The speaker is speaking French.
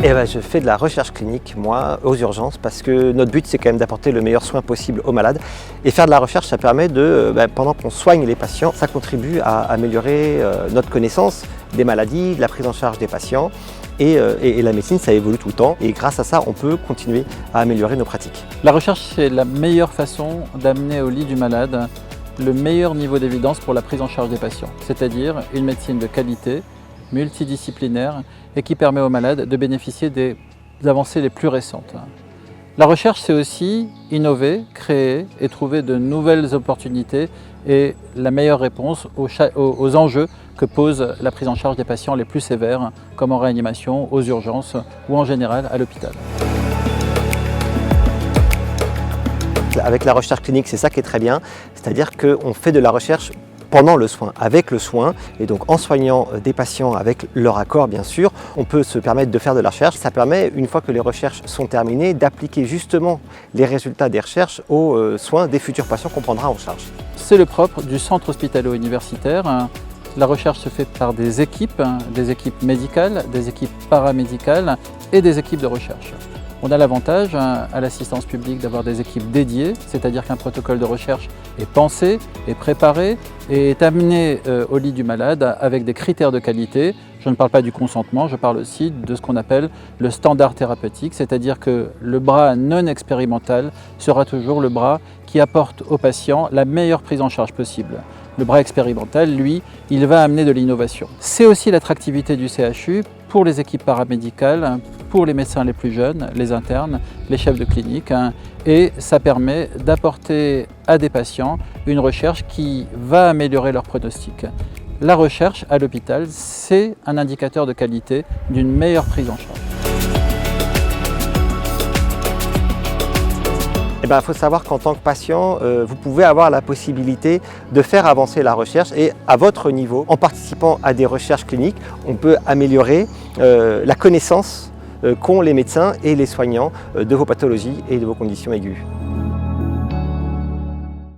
Je fais de la recherche clinique, moi, aux urgences, parce que notre but, c'est quand même d'apporter le meilleur soin possible aux malades. Et faire de la recherche, ça permet pendant qu'on soigne les patients, ça contribue à améliorer notre connaissance des maladies, de la prise en charge des patients. Et la médecine, ça évolue tout le temps. Et grâce à ça, on peut continuer à améliorer nos pratiques. La recherche, c'est la meilleure façon d'amener au lit du malade le meilleur niveau d'évidence pour la prise en charge des patients. C'est-à-dire une médecine de qualité, multidisciplinaire et qui permet aux malades de bénéficier des avancées les plus récentes. La recherche, c'est aussi innover, créer et trouver de nouvelles opportunités et la meilleure réponse aux enjeux que pose la prise en charge des patients les plus sévères, comme en réanimation, aux urgences ou en général à l'hôpital. Avec la recherche clinique, c'est ça qui est très bien, c'est-à-dire qu'on fait de la recherche pendant le soin, avec le soin, et donc en soignant des patients avec leur accord bien sûr, on peut se permettre de faire de la recherche. Ça permet, une fois que les recherches sont terminées, d'appliquer justement les résultats des recherches aux soins des futurs patients qu'on prendra en charge. C'est le propre du centre hospitalo-universitaire. La recherche se fait par des équipes médicales, des équipes paramédicales et des équipes de recherche. On a l'avantage à l'assistance publique d'avoir des équipes dédiées, c'est-à-dire qu'un protocole de recherche est pensé, est préparé et est amené au lit du malade avec des critères de qualité. Je ne parle pas du consentement, je parle aussi de ce qu'on appelle le standard thérapeutique, c'est-à-dire que le bras non expérimental sera toujours le bras qui apporte au patient la meilleure prise en charge possible. Le bras expérimental, lui, il va amener de l'innovation. C'est aussi l'attractivité du CHU pour les équipes paramédicales, pour les médecins les plus jeunes, les internes, les chefs de clinique, et ça permet d'apporter à des patients une recherche qui va améliorer leur pronostic. La recherche à l'hôpital, c'est un indicateur de qualité d'une meilleure prise en charge. Il faut savoir qu'en tant que patient, vous pouvez avoir la possibilité de faire avancer la recherche et à votre niveau, en participant à des recherches cliniques, on peut améliorer la connaissance qu'ont les médecins et les soignants de vos pathologies et de vos conditions aiguës.